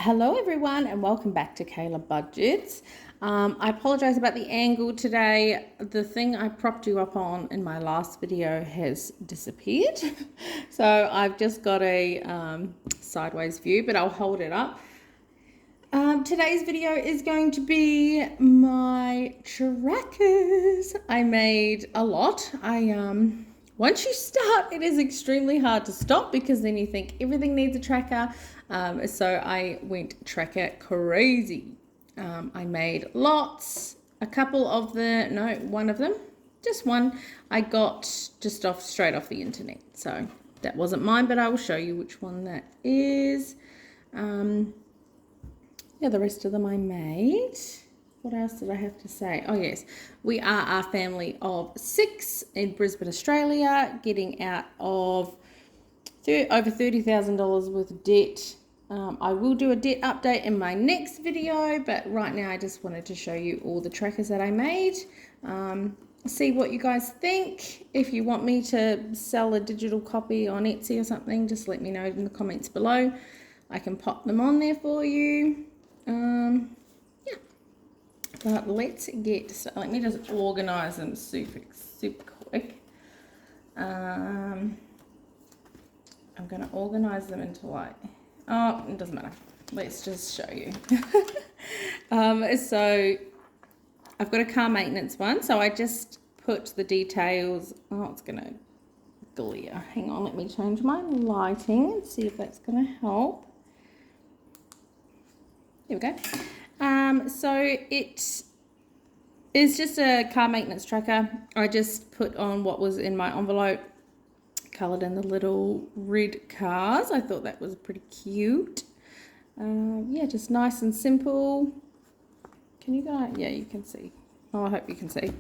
Hello everyone and welcome back to Kayla Budgets. I apologize about the angle today. The thing I propped you up on in my last video has disappeared. So I've just got a sideways view, but I'll hold it up. Today's video is going to be my trackers. I made a lot. Once you start, it is extremely hard to stop because then you think everything needs a tracker. So I went tracker crazy. I made lots, one of them, just one I got just straight off the internet. So that wasn't mine, but I will show you which one that is. Yeah, the rest of them I made. What else did I have to say? Oh, yes. We are a family of 6 in Brisbane, Australia, getting out of over $30,000 worth of debt. I will do a debt update in my next video, but right now I just wanted to show you all the trackers that I made. See what you guys think. If you want me to sell a digital copy on Etsy or something, just let me know in the comments below. I can pop them on there for you. But let's get started. Let me just organize them super quick. I'm going to organize them into it doesn't matter. Let's just show you. So I've got a car maintenance one. So I just put the details. Oh, it's going to glare. Hang on, let me change my lighting and see if that's going to help. Here we go. So it is just a car maintenance tracker. I just put on what was in my envelope, coloured in the little red cars. I thought that was pretty cute. Yeah, just nice and simple. Can you guys? Yeah, you can see. Oh, I hope you can see.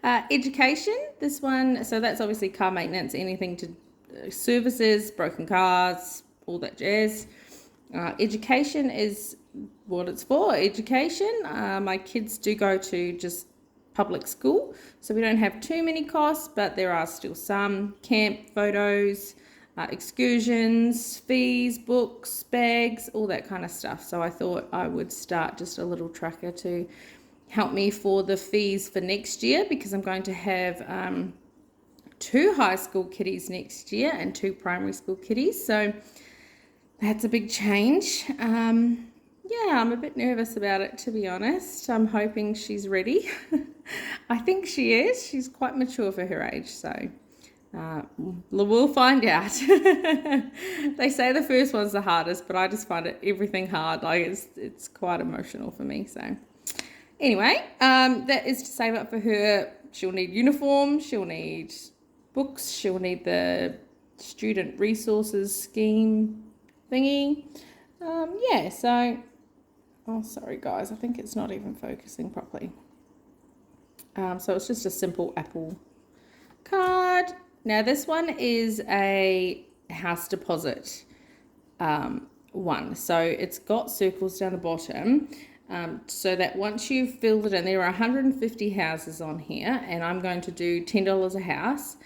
Education, this one. So that's obviously car maintenance, anything to services, broken cars, all that jazz. Education is what it's for. Education. My kids do go to just public school, so we don't have too many costs, but there are still some. Camp photos, excursions, fees, books, bags, all that kind of stuff. So I thought I would start just a little tracker to help me for the fees for next year, because I'm going to have 2 high school kiddies next year and 2 primary school kiddies. So that's a big change. Yeah, I'm a bit nervous about it, to be honest. I'm hoping she's ready. I think she is. She's quite mature for her age, so we'll find out. They say the first one's the hardest, but I just find everything hard. Like it's quite emotional for me. So anyway, that is to save up for her. She'll need uniform. She'll need books. She'll need the student resources scheme thingy. Yeah, so oh, sorry guys, I think it's not even focusing properly. So it's just a simple Apple card. Now this one is a house deposit one. So it's got circles down the bottom, so that once you've filled it in, there are 150 houses on here, and I'm going to do $10 a house.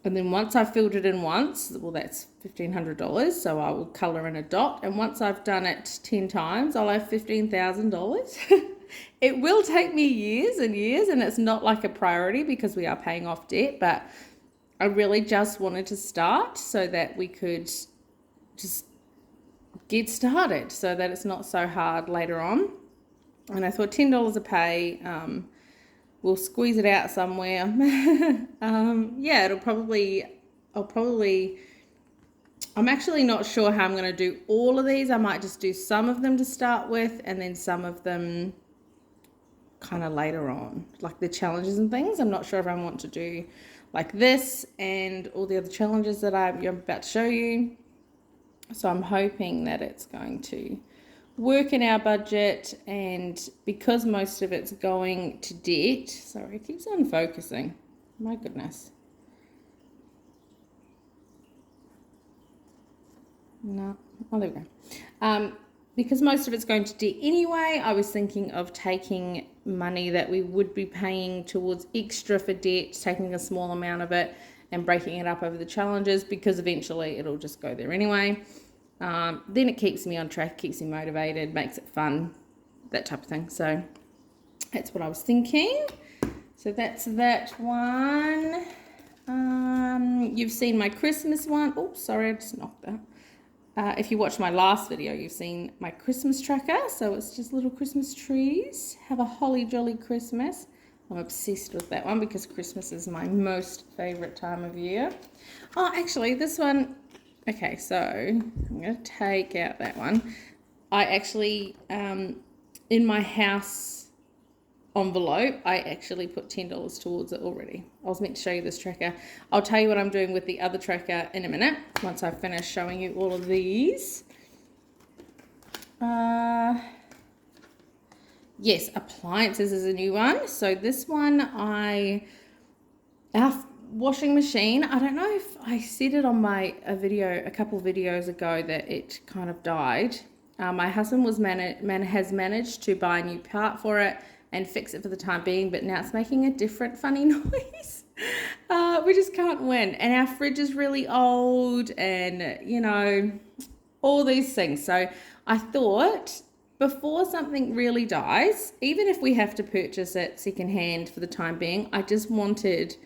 And then once I've filled it in once, well, that's $1,500, so I will colour in a dot. And once I've done it 10 times, I'll have $15,000. It will take me years and years, and it's not like a priority because we are paying off debt, but I really just wanted to start so that we could just get started so that it's not so hard later on. And I thought $10 a pay, we'll squeeze it out somewhere. Yeah, I'm actually not sure how I'm going to do all of these. I might just do some of them to start with and then some of them kind of later on, like the challenges and things. I'm not sure if I want to do like this and all the other challenges that I'm about to show you. So I'm hoping that it's going to work in our budget, and because most of it's going to debt, sorry, it keeps on focusing, my goodness. No, oh, there we go. Because most of it's going to debt anyway, I was thinking of taking money that we would be paying towards extra for debt, taking a small amount of it and breaking it up over the challenges, because eventually it'll just go there anyway. Then it keeps me on track, keeps me motivated, makes it fun, that type of thing. So that's what I was thinking. So that's that one. You've seen my Christmas one. Oh, sorry, I just knocked that. If you watched my last video, you've seen my Christmas tracker. So it's just little Christmas trees. Have a holly jolly Christmas. I'm obsessed with that one because Christmas is my most favourite time of year. Oh, actually, this one... Okay, so I'm going to take out that one. I actually, in my house envelope, I actually put $10 towards it already. I was meant to show you this tracker. I'll tell you what I'm doing with the other tracker in a minute, once I've finished showing you all of these. Yes, appliances is a new one. So this one, our washing machine, I don't know if I said it on a couple videos ago that it kind of died. My husband has managed to buy a new part for it and fix it for the time being, but now it's making a different funny noise. We just can't win. And our fridge is really old and, you know, all these things. So I thought before something really dies, even if we have to purchase it secondhand for the time being, I just wanted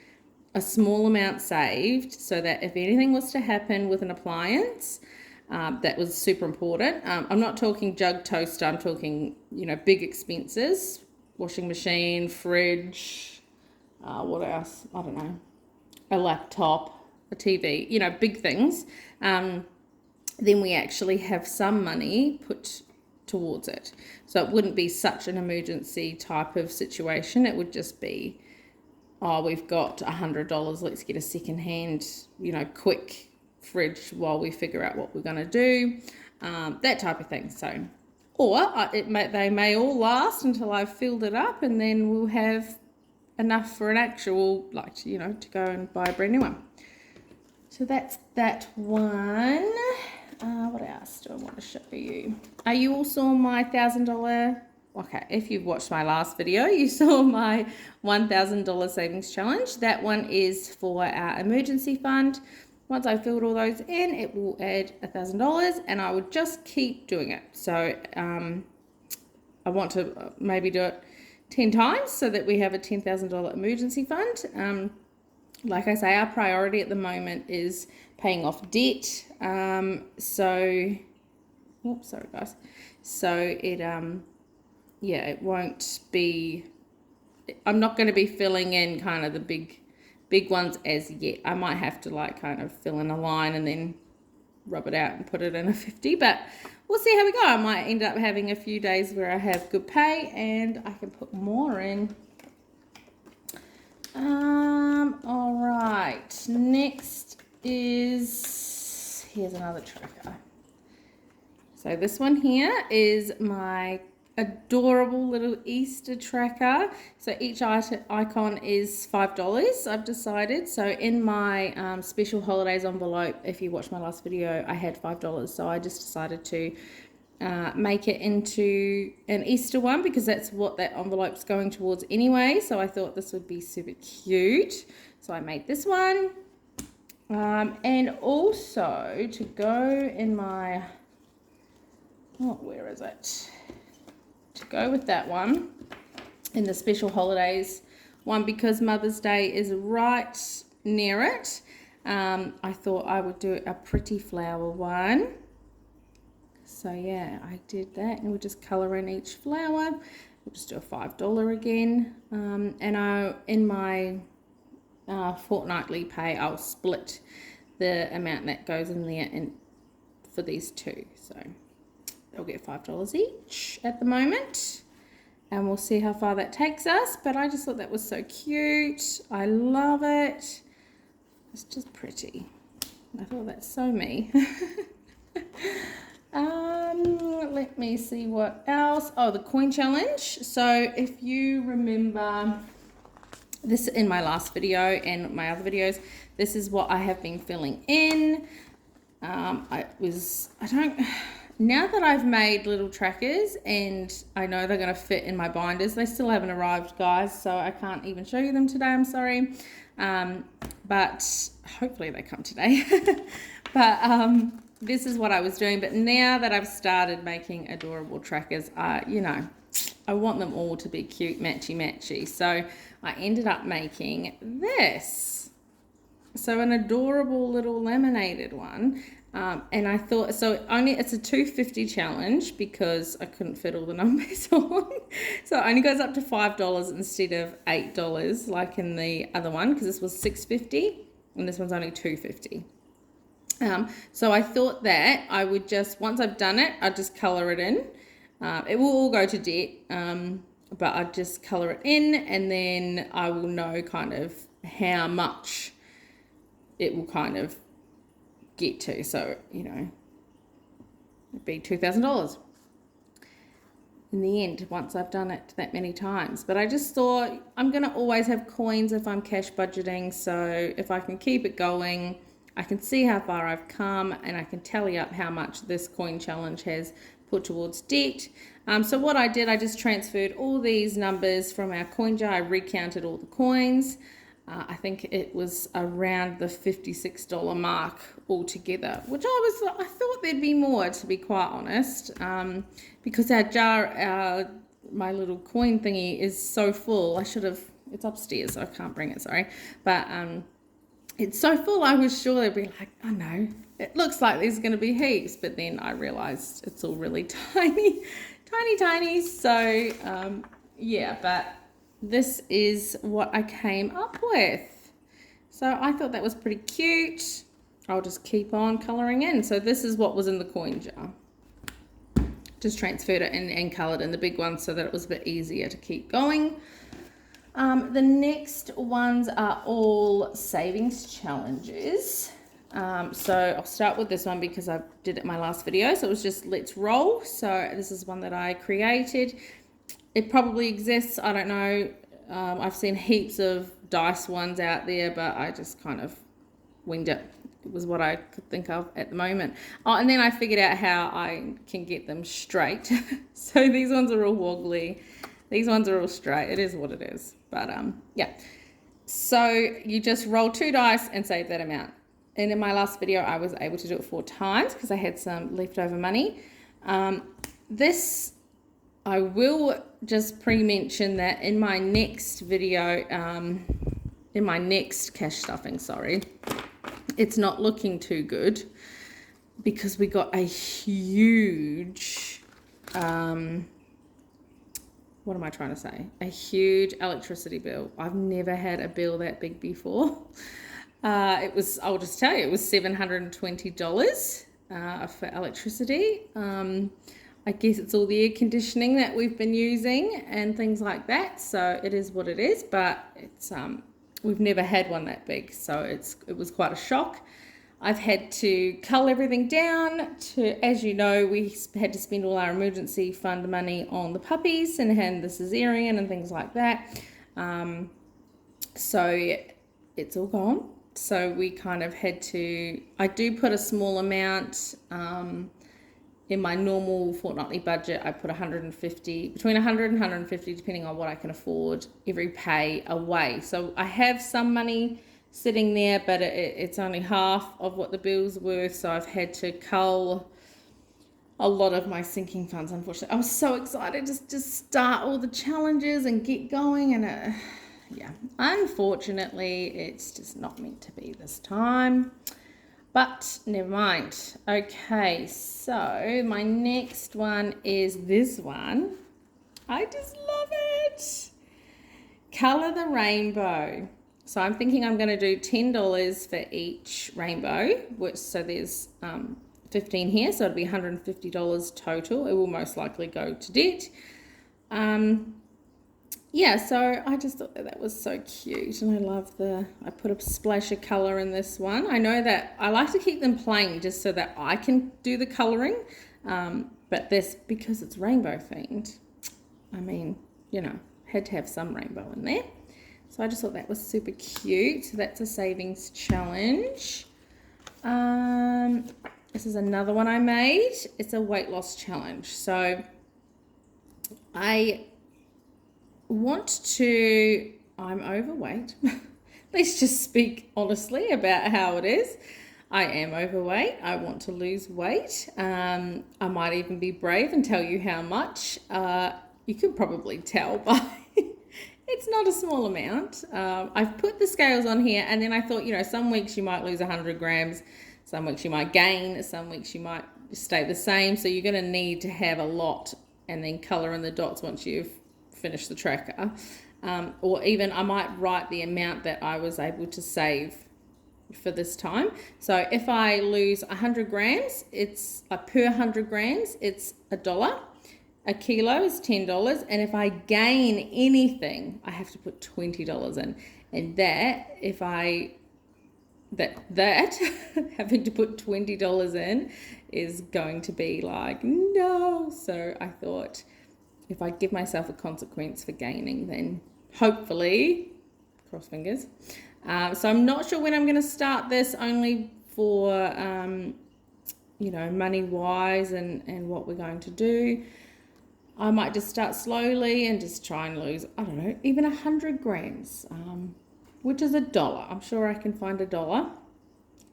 a small amount saved so that if anything was to happen with an appliance, that was super important. I'm not talking jug toaster, I'm talking, you know, big expenses, washing machine, fridge, what else? I don't know, a laptop, a TV, you know, big things. Then we actually have some money put towards it. So it wouldn't be such an emergency type of situation. It would just be, oh, we've got $100, let's get a second-hand, you know, quick fridge while we figure out what we're going to do, that type of thing. So, or they may all last until I've filled it up, and then we'll have enough for an actual, like, you know, to go and buy a brand new one. So that's that one. What else do I want to show you? You all saw my $1,000... Okay, if you've watched my last video, you saw my $1,000 savings challenge. That one is for our emergency fund. Once I filled all those in, it will add $1,000, and I would just keep doing it. So I want to maybe do it 10 times so that we have a $10,000 emergency fund. Like I say, our priority at the moment is paying off debt. Sorry guys. So it won't be, I'm not going to be filling in kind of the big ones as yet. I might have to like kind of fill in a line and then rub it out and put it in a 50, but we'll see how we go. I might end up having a few days where I have good pay and I can put more in. All right, next is, here's another tracker. So this one here is my adorable little Easter tracker. So each icon is $5, I've decided. So in my special holidays envelope, if you watched my last video, I had $5. So I just decided to make it into an Easter one because that's what that envelope's going towards anyway. So I thought this would be super cute. So I made this one. And also to go in my, where is it? To go with that one in the special holidays one, because Mother's Day is right near it, I thought I would do a pretty flower one. So yeah, I did that, and we'll just colour in each flower. We'll just do a $5 again, and in my fortnightly pay, I'll split the amount that goes in there and for these two. So they'll get $5 each at the moment, and we'll see how far that takes us. But I just thought that was so cute. I love it. It's just pretty. I thought that's so me. Let me see what else. Oh, the coin challenge. So if you remember this in my last video and my other videos, this is what I have been filling in. Now that I've made little trackers and I know they're going to fit in my binders, they still haven't arrived, guys, so I can't even show you them today, I'm sorry. But hopefully they come today. But this is what I was doing. But now that I've started making adorable trackers, you know, I want them all to be cute, matchy. So I ended up making this. So an adorable little laminated one. And I thought, so it's a $2.50 challenge because I couldn't fit all the numbers on. So it only goes up to $5 instead of $8 like in the other one, because this was $6.50 and this one's only $2.50. So I thought that I would just, once I've done it, I'll just colour it in. It will all go to debt, but I'll just colour it in, and then I will know kind of how much it will kind of get to. So, you know, it'd be $2,000 in the end once I've done it that many times. But I just thought I'm going to always have coins if I'm cash budgeting. So if I can keep it going, I can see how far I've come, and I can tally up how much this coin challenge has put towards debt. So what I did, I just transferred all these numbers from our coin jar. I recounted all the coins. I think it was around the $56 mark altogether, which I thought there'd be more, to be quite honest, because our jar, my little coin thingy is so full. It's upstairs, so I can't bring it, sorry. But it's so full, I was sure they'd be like, oh no, it looks like there's going to be heaps, but then I realized it's all really tiny. So yeah, but this is what I came up with. So I thought that was pretty cute. I'll just keep on colouring in. So this is what was in the coin jar. Just transferred it in and coloured in the big one so that it was a bit easier to keep going. The next ones are all savings challenges. So I'll start with this one because I did it in my last video. So it was just let's roll. So this is one that I created. It probably exists, I don't know. I've seen heaps of dice ones out there, but I just kind of winged it. It was what I could think of at the moment. Oh, and then I figured out how I can get them straight. So these ones are all wobbly. These ones are all straight. It is what it is. But yeah. So you just roll 2 dice and save that amount. And in my last video, I was able to do it 4 times because I had some leftover money. This, I will just pre-mention that in my next video, in my next cash stuffing, it's not looking too good because we got a huge, what am I trying to say? A huge electricity bill. I've never had a bill that big before. I'll just tell you, it was $720 for electricity. I guess it's all the air conditioning that we've been using and things like that. So it is what it is, but it's we've never had one that big, so it was quite a shock. I've had to cull everything down to, as you know, we had to spend all our emergency fund money on the puppies and had the cesarean and things like that. So it's all gone. So we kind of had to, I do put a small amount in my normal fortnightly budget. I put between 100 and 150, depending on what I can afford every pay away. So I have some money sitting there, but it's only half of what the bill's worth. So I've had to cull a lot of my sinking funds, unfortunately. I was so excited to just start all the challenges and get going, and yeah, unfortunately, it's just not meant to be this time. But never mind. Okay, so my next one is this one. I just love it. Color the rainbow. So I'm thinking I'm going to do $10 for each rainbow, so there's 15 here, so it'll be $150 total. It will most likely go to debt. Yeah, so I just thought that was so cute, and I put a splash of colour in this one. I know that I like to keep them plain just so that I can do the colouring, but this, because it's rainbow themed, I mean, you know, had to have some rainbow in there. So I just thought that was super cute. So that's a savings challenge. This is another one I made. It's a weight loss challenge. So I'm overweight. Let's just speak honestly about how it is. I am overweight. I want to lose weight. I might even be brave and tell you how much. You could probably tell by it's not a small amount. I've put the scales on here, and then I thought, some weeks you might lose 100 grams, some weeks you might gain, some weeks you might stay the same. So you're going to need to have a lot and then colour in the dots once you've finished the tracker. Or even I might write the amount that I was able to save for this time. So if I lose 100 grams, it's per 100 grams, it's $1. A kilo is $10, and if I gain anything, I have to put $20 in. And that, if I that having to put $20 in is going to be like, no. So I thought, if I give myself a consequence for gaining, then hopefully, cross fingers. So I'm not sure when I'm going to start this, only for money wise and what we're going to do. I might just start slowly and just try and lose, I don't know, even 100 grams, which is $1. I'm sure I can find $1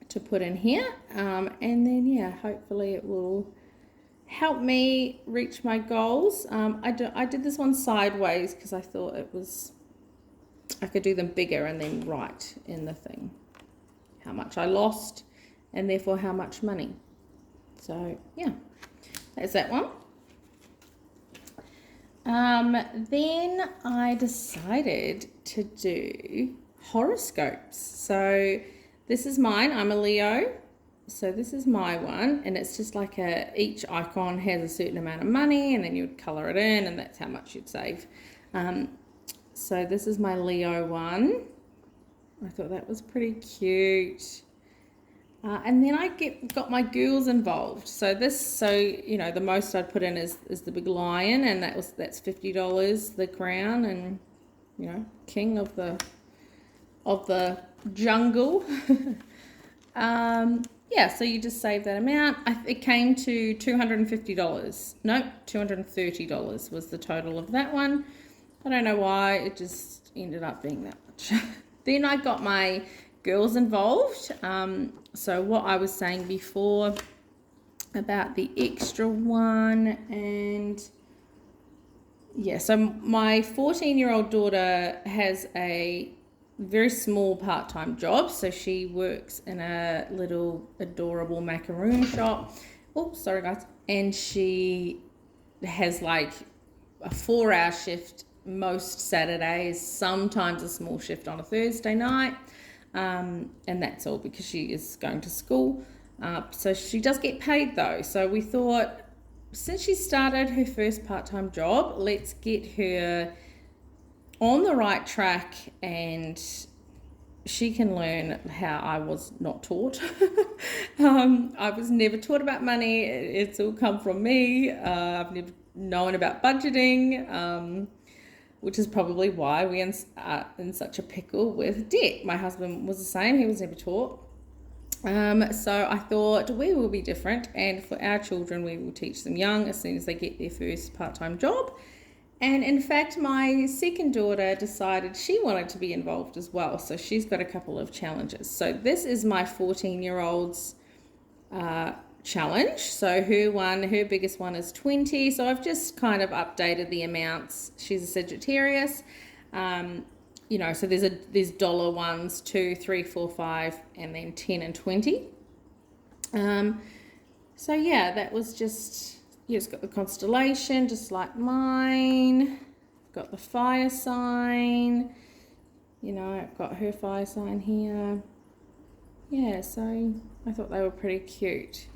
to put in here. And then, hopefully it will help me reach my goals. I did this one sideways because I thought I could do them bigger and then write in the thing how much I lost and therefore how much money. So, that's that one. Then I decided to do horoscopes. So this is mine. I'm a Leo. So this is my one, and it's just like each icon has a certain amount of money, and then you'd color it in, and that's how much you'd save. So this is my Leo one. I thought that was pretty cute. And then I got my girls involved. So the most I'd put in is the big lion, and that's $50, the crown, and king of the jungle. So you just save that amount. It came to $250. No, $230 was the total of that one. I don't know why, it just ended up being that much. Then I got my girls involved. So what I was saying before about the extra one, and so my 14-year-old daughter has a very small part-time job. So she works in a little adorable macaroon shop. Oh, sorry guys. And she has like a 4-hour shift most Saturdays, sometimes a small shift on a Thursday night. And that's all because she is going to school. So she does get paid though. So we thought, since she started her first part-time job, let's get her on the right track and she can learn how I was not taught. I was never taught about money. It's all come from me. I've never known about budgeting, which is probably why we are in such a pickle with debt. My husband was the same. He was never taught. So I thought we will be different, and for our children, we will teach them young as soon as they get their first part-time job. And in fact, my second daughter decided she wanted to be involved as well. So she's got a couple of challenges. So this is my 14-year-old's challenge. So her biggest one is 20. So I've just kind of updated the amounts. She's a Sagittarius. So there's dollar ones, 2, 3, 4, 5, and then 10 and 20. That was just... it's got the constellation, just like mine. Got the fire sign. I've got her fire sign here. So I thought they were pretty cute.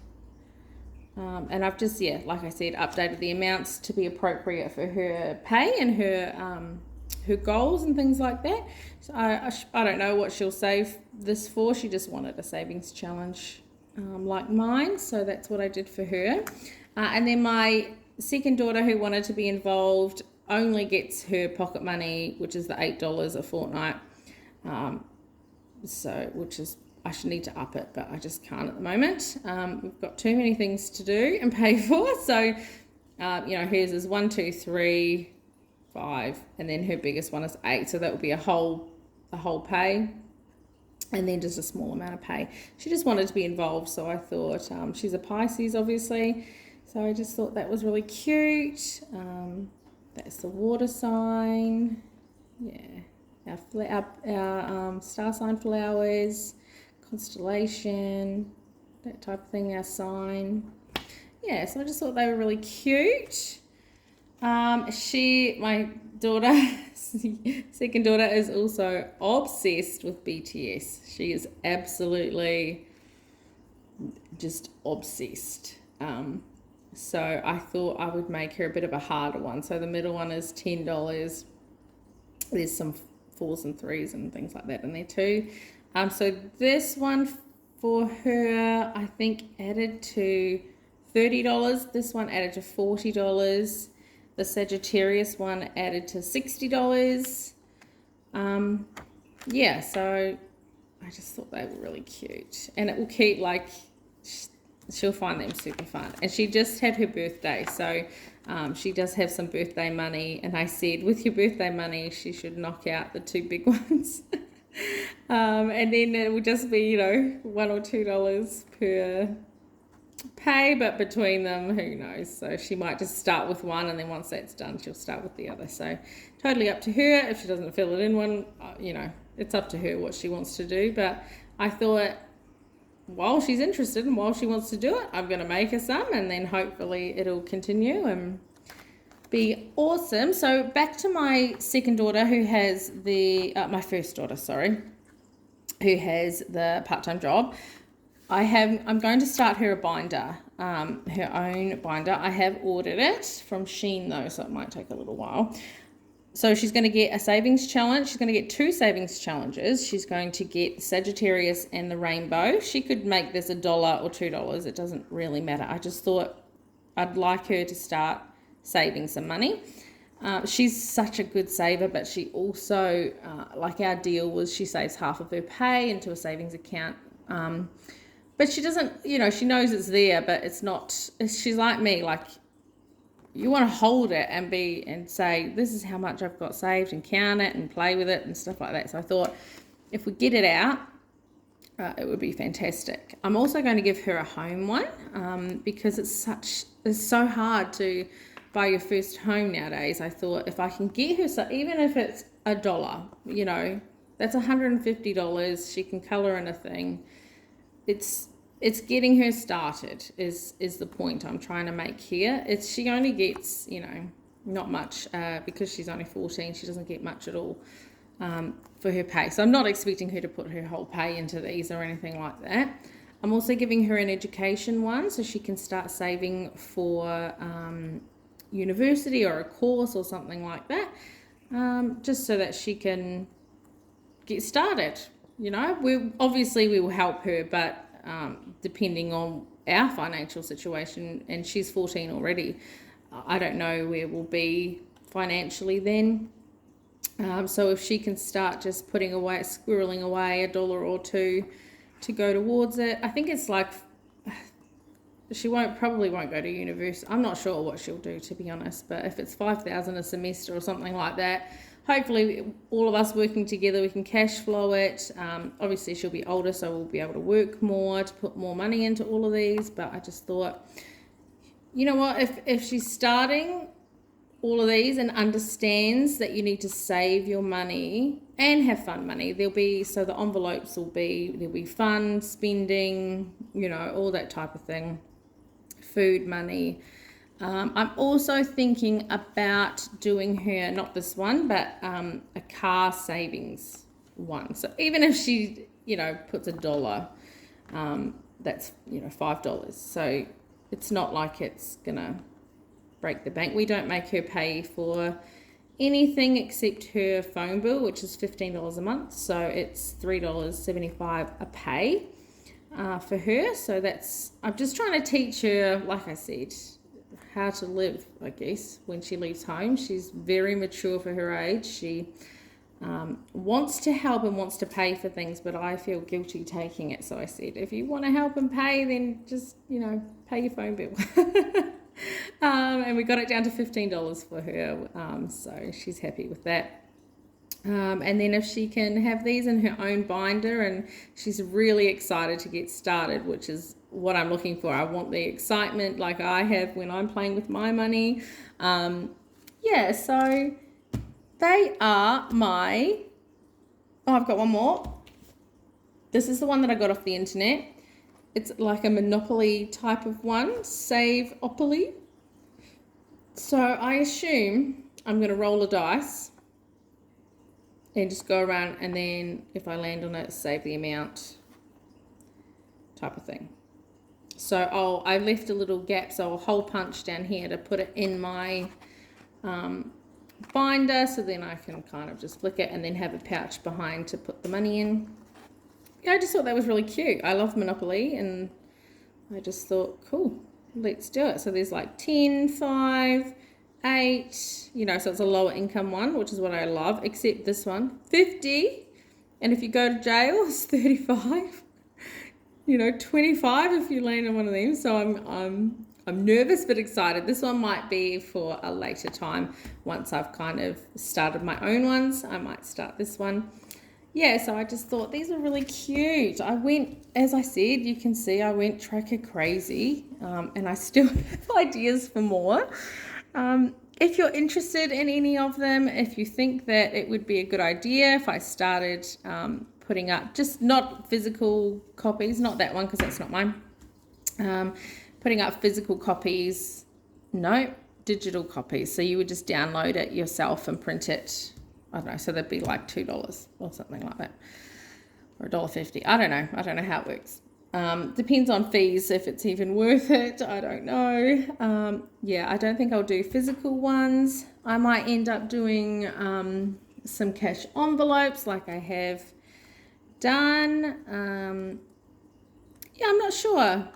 And I've just, like I said, updated the amounts to be appropriate for her pay and her goals and things like that. So I don't know what she'll save this for. She just wanted a savings challenge like mine. So that's what I did for her. And then my second daughter, who wanted to be involved, only gets her pocket money, which is the $8 a fortnight. Which is, I should need to up it, but I just can't at the moment. We've got too many things to do and pay for. So, hers is 1, 2, 3, 5, and then her biggest one is 8. So that will be a whole pay. and then just a small amount of pay. She just wanted to be involved, so I thought, she's a Pisces, obviously, so I just thought that was really cute. That's the water sign. Yeah, our star sign flowers, constellation, that type of thing, our sign. Yeah, so I just thought they were really cute. My daughter, second daughter, is also obsessed with BTS. She is absolutely just obsessed. So I thought I would make her a bit of a harder one. So the middle one is $10. There's some 4s and 3s and things like that in there too. So this one for her, I think, added to $30. This one added to $40. The Sagittarius one added to $60. Yeah, so I just thought they were really cute. And it will keep, like, she'll find them super fun. And she just had her birthday, so she does have some birthday money. And I said, with your birthday money, she should knock out the 2 big ones. And then it will just be, $1 or $2 per pay, but between them, who knows? So she might just start with one, and then once that's done, she'll start with the other. So totally up to her. If she doesn't fill it in one, it's up to her what she wants to do. But I thought, while she's interested and while she wants to do it, I'm going to make her some, and then hopefully it'll continue and be awesome. So back to my second daughter, who has my first daughter, who has the part-time job. I'm going to start her a binder, her own binder. I have ordered it from Shein though, so it might take a little while. So she's going to get a savings challenge. She's going to get 2 savings challenges. She's going to get the Sagittarius and the Rainbow. She could make this $1 or $2. It doesn't really matter. I just thought I'd like her to start saving some money. She's such a good saver, but she also, like our deal was, she saves half of her pay into a savings account. But she doesn't, she knows it's there, but it's not, she's like me, like, you want to hold it and say, this is how much I've got saved, and count it and play with it and stuff like that. So I thought if we get it out, it would be fantastic. I'm also going to give her a home one, because it's so hard to buy your first home nowadays. I thought if I can get her, so even if it's $1, that's $150. She can colour in a thing. It's getting her started is the point I'm trying to make here. She only gets, not much, because she's only 14, she doesn't get much at all for her pay. So I'm not expecting her to put her whole pay into these or anything like that. I'm also giving her an education one, so she can start saving for university or a course or something like that, just so that she can get started. We will help her, but depending on our financial situation, and she's 14 already, I don't know where we'll be financially then. So if she can start just squirreling away $1 or $2 to go towards it, I think it's like, she probably won't go to university. I'm not sure what she'll do, to be honest, but if it's $5,000 a semester or something like that, hopefully all of us working together, we can cash flow it. Obviously she'll be older, so we'll be able to work more to put more money into all of these. But I just thought, you know what, if she's starting all of these and understands that you need to save your money and have fun money, the envelopes there'll be fun spending, all that type of thing, food money. I'm also thinking about doing her, not this one, but a car savings one. So even if she, puts $1, that's, $5. So it's not like it's going to break the bank. We don't make her pay for anything except her phone bill, which is $15 a month. So it's $3.75 a pay for her. So I'm just trying to teach her, like I said, how to live, I guess, when she leaves home. She's very mature for her age. She wants to help and wants to pay for things, but I feel guilty taking it. So I said, if you want to help and pay, then just, pay your phone bill. And we got it down to $15 for her. So she's happy with that. And then if she can have these in her own binder, and she's really excited to get started, which is what I'm looking for. I want the excitement like I have when I'm playing with my money. Yeah, so they are my, oh, I've got one more. This is the one that I got off the internet. It's like a Monopoly type of one, Save-opoly. So I assume I'm going to roll a dice and just go around, and then if I land on it, save the amount type of thing. So I left a little gap, so I'll hole punch down here to put it in my binder, so then I can kind of just flick it and then have a pouch behind to put the money in. Yeah, I just thought that was really cute. I love Monopoly, and I just thought, cool, let's do it. So there's like 10, 5, 8, you know, so it's a lower income one, which is what I love, except this one, 50. And if you go to jail, it's 35. You know, 25 if you land on one of them. So I'm nervous but excited. This one might be for a later time. Once I've kind of started my own ones, I might start this one. Yeah, so I just thought these are really cute. I went, as I said, you can see I went tracker crazy, and I still have ideas for more. If you're interested in any of them, if you think that it would be a good idea if I started putting up, just not physical copies, not that one because that's not mine, putting up physical copies, no, digital copies. So you would just download it yourself and print it. I don't know, so that'd be like $2 or something like that, or $1.50. I don't know how it works. Depends on fees, if it's even worth it. I don't know. Yeah, I don't think I'll do physical ones. I might end up doing some cash envelopes like I have done. Yeah, I'm not sure.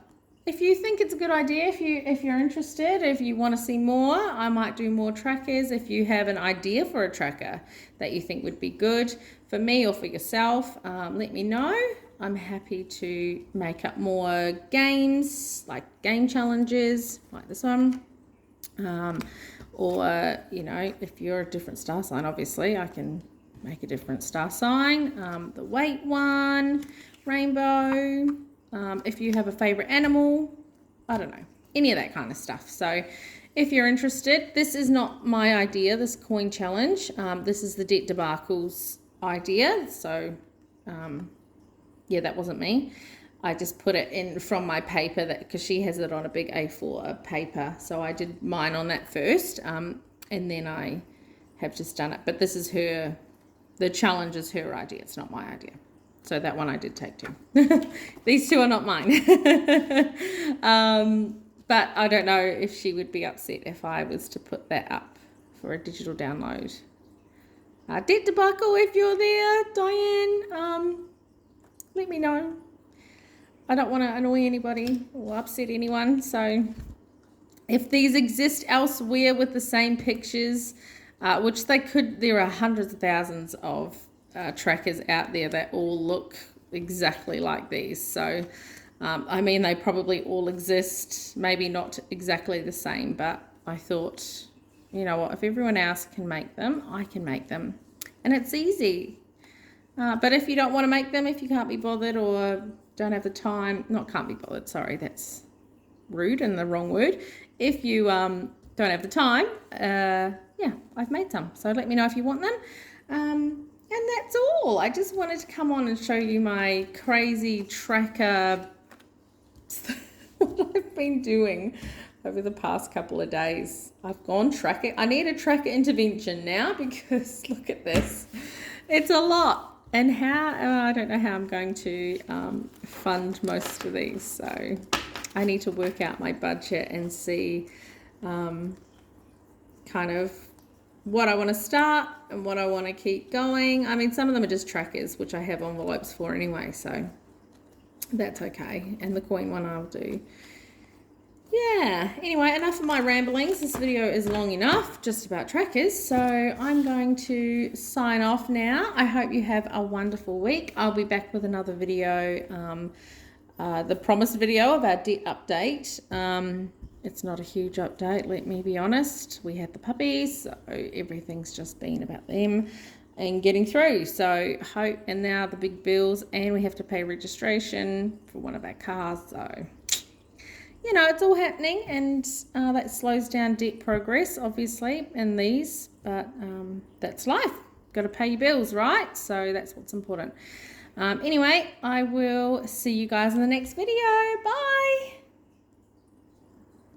If you think it's a good idea, if you're interested, if you want to see more, I might do more trackers. If you have an idea for a tracker that you think would be good for me or for yourself, let me know. I'm happy to make up more games, like game challenges, like this one. Or, you know, if you're a different star sign, obviously, I can make a different star sign. The weight one, rainbow. If you have a favorite animal, I don't know, any of that kind of stuff. So if you're interested, this is not my idea, this coin challenge. This is the Debt Debacle's idea. So, yeah, that wasn't me. I just put it in from my paper because she has it on a big A4 paper. So I did mine on that first, and then I have just done it. But this is the challenge is her idea. It's not my idea. So that one I did take too. These two are not mine. But I don't know if she would be upset if I was to put that up for a digital download. Debt Debacle, if you're there, Diane, let me know. I don't want to annoy anybody or upset anyone. So if these exist elsewhere with the same pictures, which they could, there are hundreds of thousands of trackers out there that all look exactly like these. So, I mean, they probably all exist, maybe not exactly the same, but I thought, you know what, if everyone else can make them, I can make them. And it's easy. But if you don't want to make them, if you can't be bothered or don't have the time, not can't be bothered, sorry, that's rude and the wrong word. If you don't have the time, yeah, I've made some. So let me know if you want them. And that's all. I just wanted to come on and show you my crazy tracker, what I've been doing over the past couple of days. I've gone tracking. I need a tracker intervention now because look at this. It's a lot. And I don't know how I'm going to fund most of these. So I need to work out my budget and see kind of what I want to start and what I want to keep going. I mean, some of them are just trackers, which I have envelopes for anyway, so that's okay. And the coin one I'll do. Yeah, anyway, enough of my ramblings. This video is long enough, just about trackers. So I'm going to sign off now. I hope you have a wonderful week. I'll be back with another video, the promised video of our debt update. It's not a huge update, let me be honest. We had the puppies, so everything's just been about them. and getting through. So hope, and now the big bills, and we have to pay registration for one of our cars. So, you know, it's all happening, and that slows down debt progress, obviously, in these, but that's life. Got to pay your bills, right? So that's what's important. Anyway, I will see you guys in the next video. Bye.